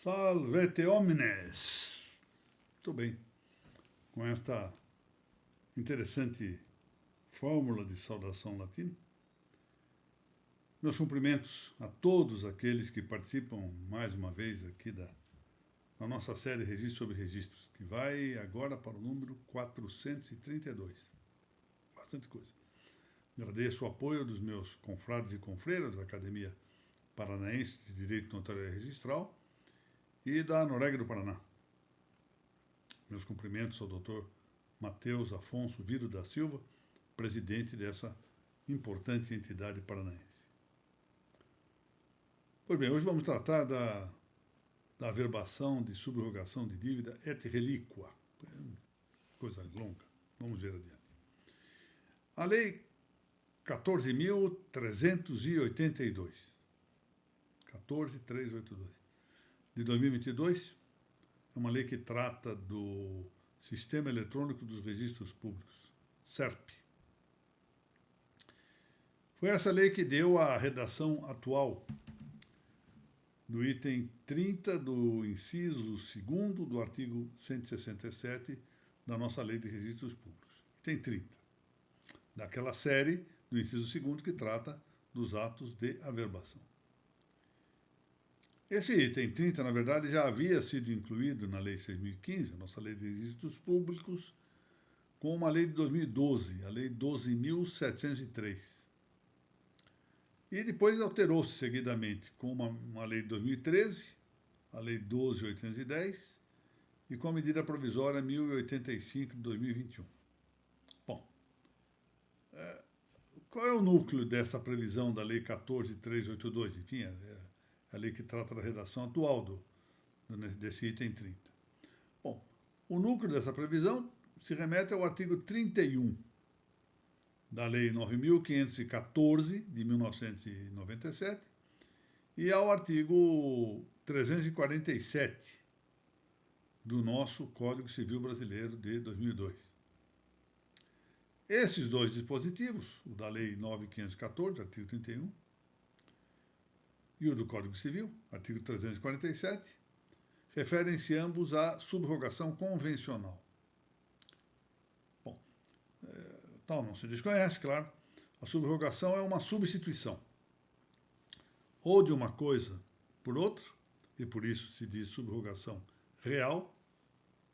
Salvete homines! Muito bem. Com esta interessante fórmula de saudação latina, meus cumprimentos a todos aqueles que participam mais uma vez aqui da nossa série Registros sobre Registros, que vai agora para o número 432. Bastante coisa. Agradeço o apoio dos meus confrades e confreiras da Academia Paranaense de Direito Notarial e Registral e da Norégia do Paraná. Meus cumprimentos ao Dr. Matheus Afonso Viro da Silva, presidente dessa importante entidade paranaense. Pois bem, hoje vamos tratar da averbação de subrogação de dívida et reliqua. Coisa longa. Vamos ver adiante. A Lei 14.382, 14.382, de 2022, é uma lei que trata do Sistema Eletrônico dos Registros Públicos, SERP. Foi essa lei que deu a redação atual do item 30 do inciso 2º do artigo 167 da nossa Lei de Registros Públicos. Item 30, daquela série do inciso 2º que trata dos atos de averbação. Esse item 30, na verdade, já havia sido incluído na Lei 6.015, a nossa Lei de Registros Públicos, com uma lei de 2012, a Lei 12.703. E depois alterou-se seguidamente com uma lei de 2013, a Lei 12.810, e com a medida provisória 1.085 de 2021. Bom, qual é o núcleo dessa previsão da Lei 14.382? Enfim, é a lei que trata da redação atual desse item 30. Bom, o núcleo dessa previsão se remete ao artigo 31 da Lei 9.514, de 1997, e ao artigo 347 do nosso Código Civil Brasileiro de 2002. Esses dois dispositivos, o da Lei 9.514, artigo 31, e o do Código Civil, artigo 347, referem-se ambos à subrogação convencional. Bom, tal não se desconhece, claro, a subrogação é uma substituição, ou de uma coisa por outra, e por isso se diz subrogação real,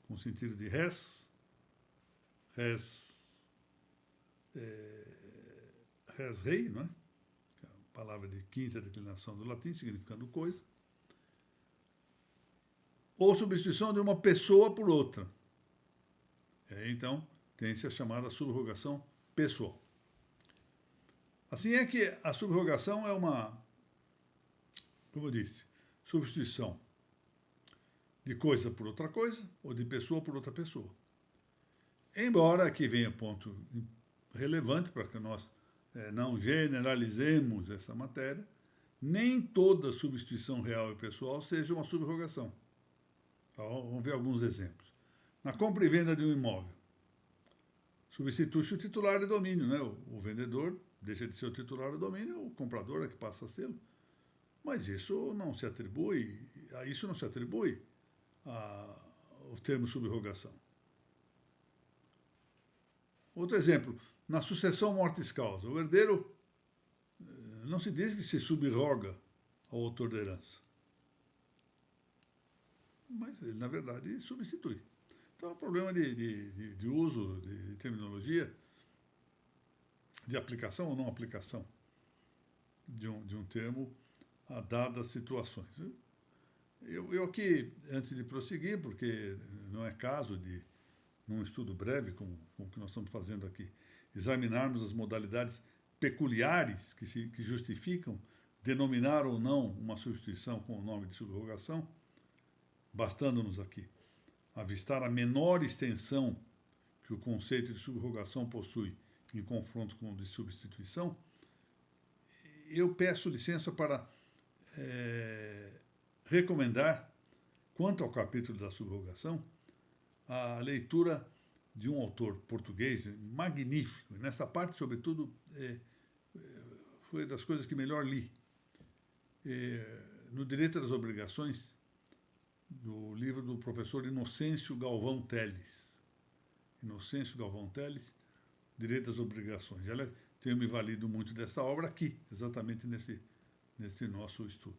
com sentido de res rei, não é? Palavra de quinta declinação do latim, significando coisa, ou substituição de uma pessoa por outra. Então, tem-se a chamada subrogação pessoal. Assim é que a subrogação é uma, como eu disse, substituição de coisa por outra coisa, ou de pessoa por outra pessoa. Embora aqui venha ponto relevante para que nós não generalizemos essa matéria, nem toda substituição real e pessoal seja uma subrogação. Então, vamos ver alguns exemplos. Na compra e venda de um imóvel, substitui-se o titular de domínio, né? O vendedor deixa de ser o titular do domínio, o comprador é que passa a ser. Mas isso não se atribui ao termo subrogação. Outro exemplo, na sucessão mortis causa, o herdeiro não se diz que se subroga ao autor da herança, mas ele, na verdade, substitui. Então, é um problema de uso, de terminologia, de aplicação ou não aplicação de um termo a dadas situações. Eu aqui, antes de prosseguir, porque não é caso de, num estudo breve, como o que nós estamos fazendo aqui, examinarmos as modalidades peculiares que justificam denominar ou não uma substituição com o nome de subrogação, bastando-nos aqui avistar a menor extensão que o conceito de subrogação possui em confronto com o de substituição, eu peço licença para recomendar, quanto ao capítulo da subrogação, a leitura de um autor português magnífico. Nessa parte, sobretudo, foi das coisas que melhor li. No Direito das Obrigações, do livro do professor Inocêncio Galvão Teles. Inocêncio Galvão Teles, Direito das Obrigações. Ela tenho me valido muito dessa obra aqui, exatamente nesse nosso estudo.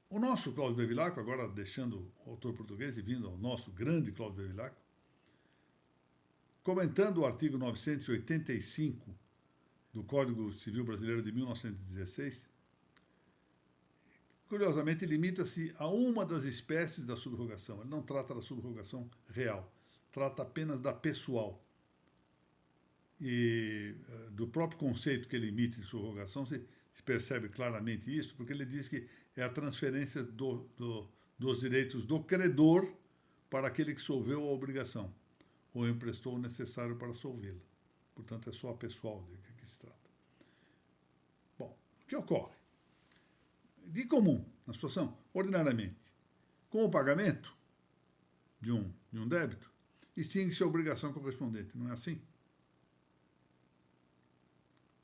O nosso Cláudio Bevilacqua, agora deixando o autor português e vindo ao nosso grande Cláudio Bevilacqua, comentando o artigo 985 do Código Civil Brasileiro de 1916, curiosamente limita-se a uma das espécies da subrogação. Ele não trata da subrogação real, trata apenas da pessoal. E do próprio conceito que ele emite de subrogação se percebe claramente isso, porque ele diz que é a transferência dos direitos do credor para aquele que solveu a obrigação ou emprestou o necessário para solvê-la. Portanto, é só a pessoal de que se trata. Bom, o que ocorre? De comum, na situação, ordinariamente, com o pagamento de um débito, extingue-se a obrigação correspondente, não é assim?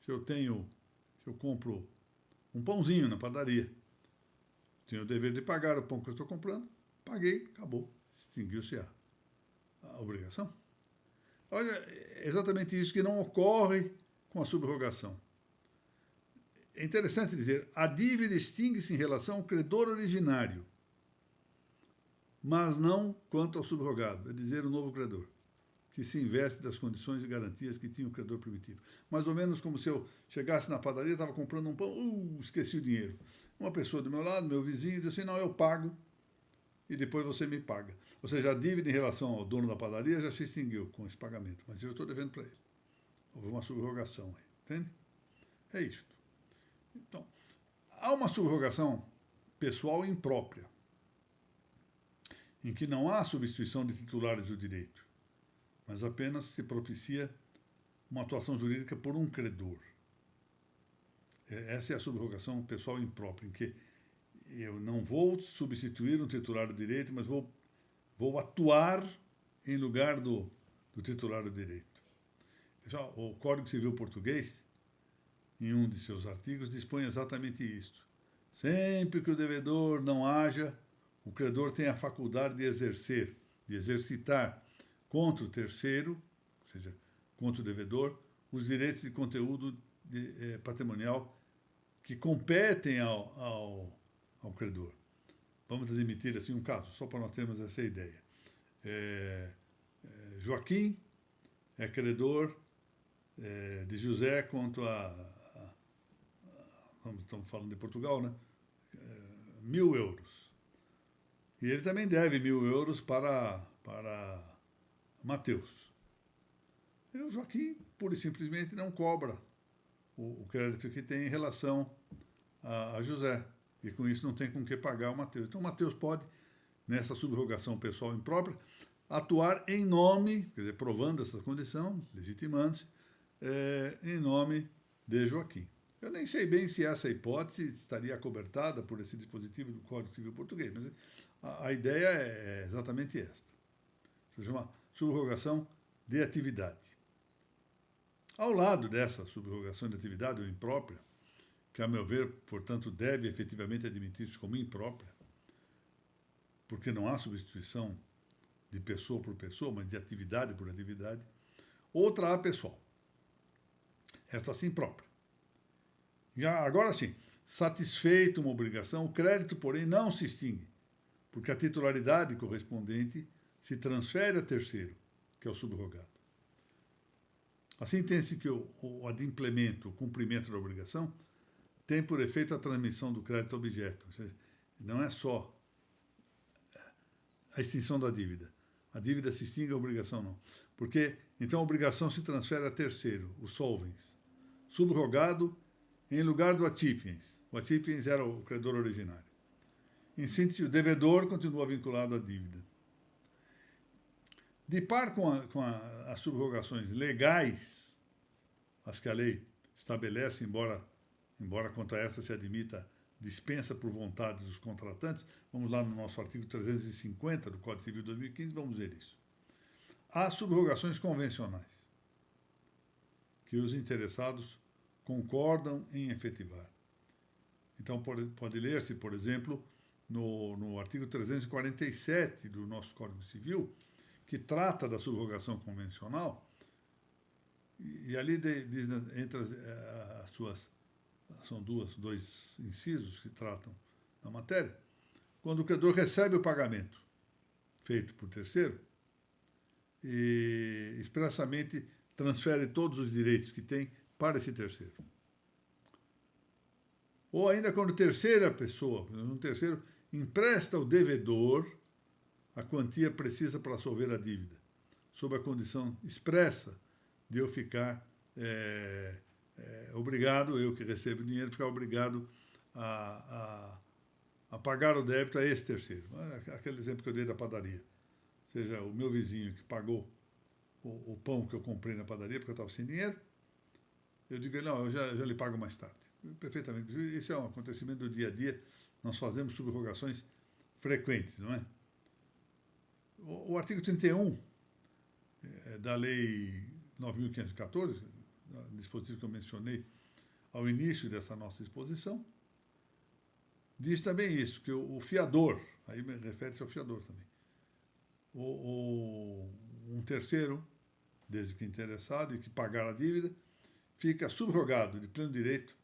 Se eu compro um pãozinho na padaria, tenho o dever de pagar o pão que eu estou comprando, paguei, acabou, extinguiu-se a obrigação. Olha, é exatamente isso que não ocorre com a subrogação. É interessante dizer, a dívida extingue-se em relação ao credor originário, mas não quanto ao subrogado, é dizer, o novo credor, que se investe das condições e garantias que tinha o credor primitivo. Mais ou menos como se eu chegasse na padaria, estava comprando um pão, esqueci o dinheiro. Uma pessoa do meu lado, meu vizinho, disse assim, não, eu pago e depois você me paga. Ou seja, a dívida em relação ao dono da padaria já se extinguiu com esse pagamento, mas eu estou devendo para ele. Houve uma subrogação aí, entende? É isto. Então, há uma subrogação pessoal imprópria, em que não há substituição de titulares do direito, mas apenas se propicia uma atuação jurídica por um credor. Essa é a subrogação pessoal imprópria, em que eu não vou substituir um titular do direito, mas vou atuar em lugar do titular do direito. O Código Civil Português, em um de seus artigos, dispõe exatamente isto. Sempre que o devedor não haja, o credor tem a faculdade de exercitar contra o terceiro, ou seja, contra o devedor, os direitos de conteúdo patrimonial que competem ao credor. Vamos admitir assim um caso, só para nós termos essa ideia. Joaquim é credor de José quanto estamos falando de Portugal, né? 1.000 euros. E ele também deve 1.000 euros para Mateus. E o Joaquim, pura e simplesmente, não cobra o crédito que tem em relação a José. E com isso não tem com que pagar o Mateus. Então o Mateus pode, nessa subrogação pessoal imprópria, atuar em nome, quer dizer, provando essa condição, legitimando-se, em nome de Joaquim. Eu nem sei bem se essa hipótese estaria acobertada por esse dispositivo do Código Civil Português, mas a ideia é exatamente esta. Se chama subrogação de atividade. Ao lado dessa subrogação de atividade ou imprópria, que, a meu ver, portanto, deve efetivamente admitir-se como imprópria, porque não há substituição de pessoa por pessoa, mas de atividade por atividade, outra há pessoal. Esta sim própria. E agora sim, satisfeita uma obrigação, o crédito, porém, não se extingue, porque a titularidade correspondente se transfere a terceiro, que é o subrogado. Assim, tem-se que o adimplemento, o cumprimento da obrigação, tem por efeito a transmissão do crédito ao objeto. Ou seja, não é só a extinção da dívida. A dívida se extingue, a obrigação não. Porque, então, a obrigação se transfere a terceiro, o solvens, subrogado em lugar do atipiens. O atipiens era o credor originário. Em síntese, o devedor continua vinculado à dívida. De par com as subrogações legais, as que a lei estabelece, embora quanto a essa se admita dispensa por vontade dos contratantes, vamos lá no nosso artigo 350 do Código Civil de 2015, vamos ver isso. Há subrogações convencionais, que os interessados concordam em efetivar. Então, pode ler-se, por exemplo, no artigo 347 do nosso Código Civil, que trata da subrogação convencional, e ali diz, entre as suas, são dois incisos que tratam da matéria, quando o credor recebe o pagamento feito por terceiro e expressamente transfere todos os direitos que tem para esse terceiro. Ou ainda quando terceira pessoa, um terceiro, empresta ao devedor a quantia precisa para solver a dívida, sob a condição expressa de eu ficar obrigado, eu que recebo o dinheiro, ficar obrigado a pagar o débito a esse terceiro. Aquele exemplo que eu dei da padaria. Ou seja, o meu vizinho que pagou o pão que eu comprei na padaria porque eu estava sem dinheiro, eu digo, não, eu já lhe pago mais tarde. Perfeitamente. Isso é um acontecimento do dia a dia. Nós fazemos subrogações frequentes, não é? O artigo 31 da Lei 9.514, dispositivo que eu mencionei ao início dessa nossa exposição, diz também isso, que o fiador, aí refere-se ao fiador também, um terceiro, desde que interessado e que pagar a dívida, fica subrogado de pleno direito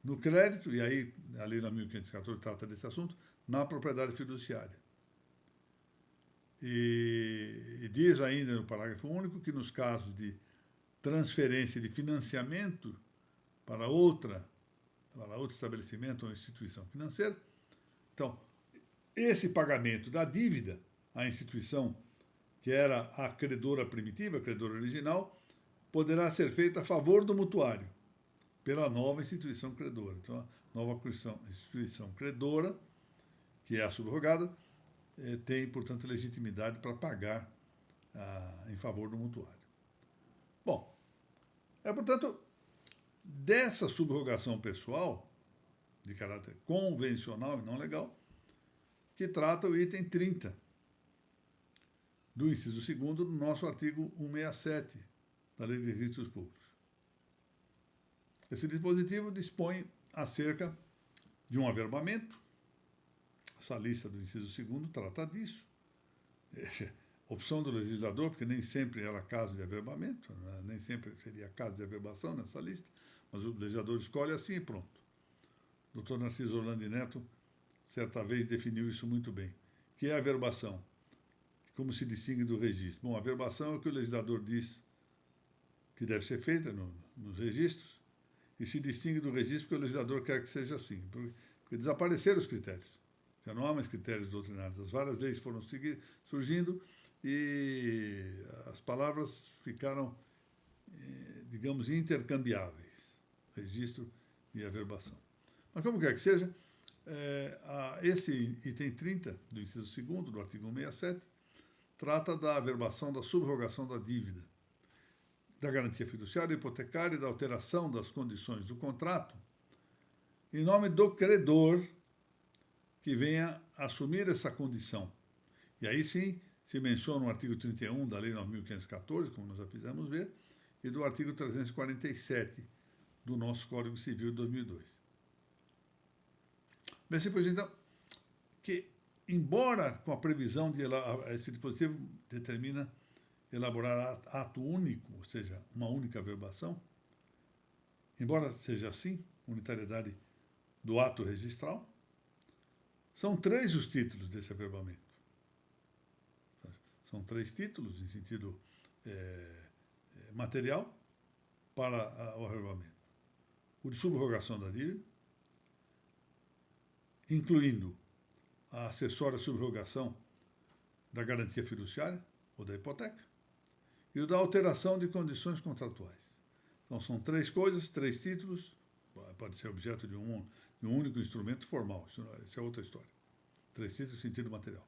no crédito, e aí a Lei 9.514 trata desse assunto, na propriedade fiduciária. E diz ainda no parágrafo único que nos casos de transferência de financiamento para outro estabelecimento ou instituição financeira, então, esse pagamento da dívida à instituição que era a credora primitiva, a credora original, poderá ser feito a favor do mutuário, pela nova instituição credora. Então, a nova instituição credora, que é a subrogada, tem, portanto, legitimidade para pagar em favor do mutuário. Bom, portanto, dessa subrogação pessoal, de caráter convencional e não legal, que trata o item 30 do inciso 2º do nosso artigo 167 da Lei de Registros Públicos. Esse dispositivo dispõe acerca de um averbamento. Essa lista do inciso 2º trata disso. Opção do legislador, porque nem sempre era caso de averbamento, né? Nem sempre seria caso de averbação nessa lista, mas o legislador escolhe assim e pronto. O Dr. Narciso Orlando Neto, certa vez, definiu isso muito bem. O que é averbação? Como se distingue do registro? Bom, a averbação é o que o legislador diz que deve ser feita nos registros, e se distingue do registro porque o legislador quer que seja assim, porque desapareceram os critérios. Já não há mais critérios doutrinários. As várias leis foram surgindo e as palavras ficaram, digamos, intercambiáveis, registro e averbação. Mas como quer que seja, esse item 30 do inciso 2º do artigo 167 trata da averbação da subrogação da dívida, da garantia fiduciária, hipotecária e da alteração das condições do contrato em nome do credor que venha assumir essa condição. E aí sim se menciona o artigo 31 da Lei 9.514, como nós já fizemos ver, e do artigo 347 do nosso Código Civil de 2002. Bem, pois então, que embora com a previsão de esse dispositivo determina elaborar ato único, ou seja, uma única averbação, embora seja assim, unitariedade do ato registral, são 3 os títulos desse averbamento. São 3 títulos, em sentido material, para o averbamento. O de subrogação da dívida, incluindo a acessória subrogação da garantia fiduciária ou da hipoteca, e o da alteração de condições contratuais. Então, são 3 coisas, 3 títulos, pode ser objeto de um único instrumento formal, isso é outra história. 3 títulos, sentido material.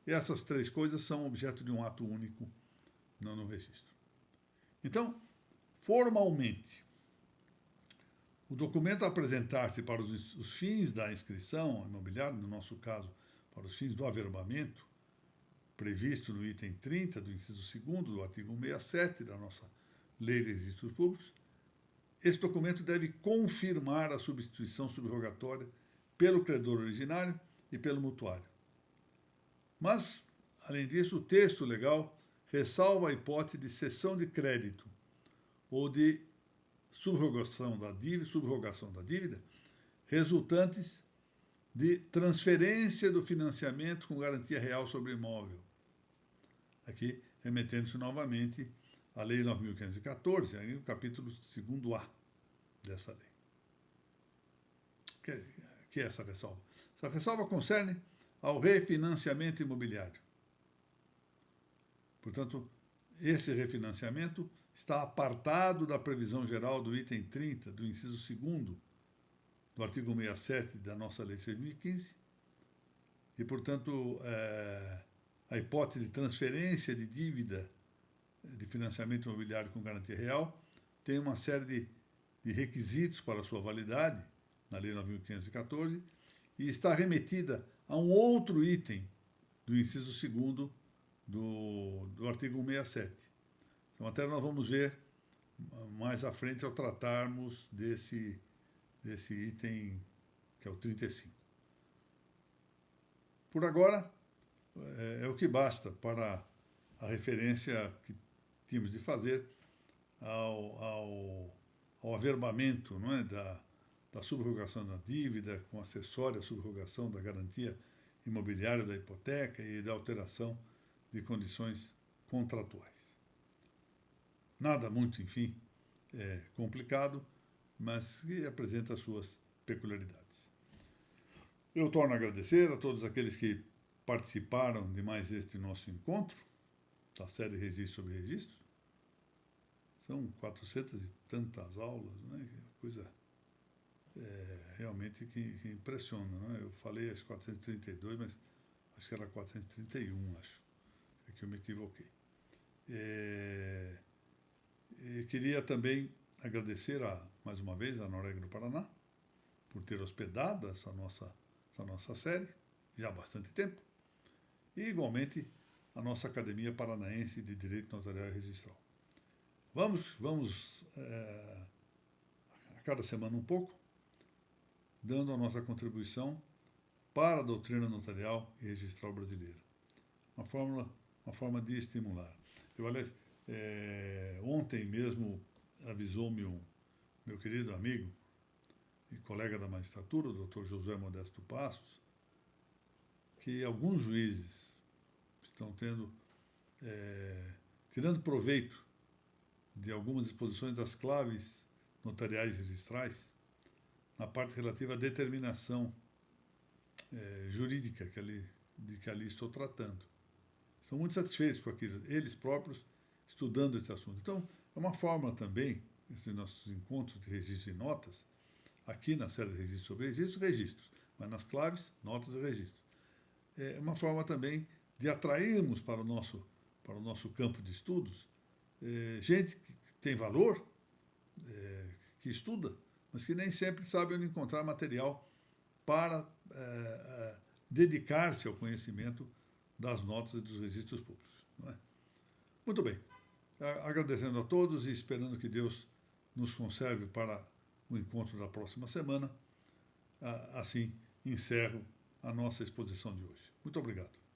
E essas 3 coisas são objeto de um ato único no registro. Então, formalmente, o documento a apresentar-se para os fins da inscrição imobiliária, no nosso caso, para os fins do averbamento, previsto no item 30 do inciso 2º do artigo 167 da nossa Lei de Registros Públicos, esse documento deve confirmar a substituição subrogatória pelo credor originário e pelo mutuário. Mas, além disso, o texto legal ressalva a hipótese de cessão de crédito ou de subrogação da dívida resultantes de transferência do financiamento com garantia real sobre o imóvel. Aqui, remetendo-se novamente à Lei 9.514, aí no capítulo 2º-A dessa lei. Que é essa ressalva? Essa ressalva concerne ao refinanciamento imobiliário. Portanto, esse refinanciamento está apartado da previsão geral do item 30 do inciso 2º do artigo 67 da nossa Lei de 2015 e, portanto, a hipótese de transferência de dívida de financiamento imobiliário com garantia real tem uma série de requisitos para a sua validade na Lei 9.514 e está remetida a um outro item do inciso 2º do artigo 167. Essa matéria nós vamos ver mais à frente ao tratarmos desse item, que é o 35. Por agora, é o que basta para a referência que tínhamos de fazer ao averbamento, não é, da subrogação da dívida, com acessória subrogação da garantia imobiliária da hipoteca e da alteração de condições contratuais. Nada muito, enfim, complicado, mas que apresenta as suas peculiaridades. Eu torno a agradecer a todos aqueles que participaram de mais este nosso encontro, da série Registro sobre Registro. São 400 e tantas aulas, né? Coisa realmente que impressiona. Né? Eu falei as 432, mas acho que era 431, acho. É que eu me equivoquei. E queria também agradecer mais uma vez a Noréga do Paraná por ter hospedado essa nossa série, já há bastante tempo, e igualmente a nossa Academia Paranaense de Direito Notarial e Registral. Vamos a cada semana um pouco, dando a nossa contribuição para a doutrina notarial e registral brasileira. Uma forma de estimular. Aliás, ontem mesmo avisou-me meu querido amigo e colega da magistratura, o Dr. José Modesto Passos, que alguns juízes estão tirando proveito de algumas disposições das claves notariais e registrais na parte relativa à determinação jurídica de que ali estou tratando. Estão muito satisfeitos com aquilo, eles próprios estudando esse assunto. Então, é uma forma também, esses nossos encontros de registro e notas, aqui na série de registros sobre registros, mas nas claves, notas e registros. É uma forma também de atrairmos para o nosso campo de estudos gente que tem valor, que estuda, mas que nem sempre sabe onde encontrar material para dedicar-se ao conhecimento das notas e dos registros públicos. Não é? Muito bem. Agradecendo a todos e esperando que Deus nos conserve para o encontro da próxima semana. Assim, encerro a nossa exposição de hoje. Muito obrigado.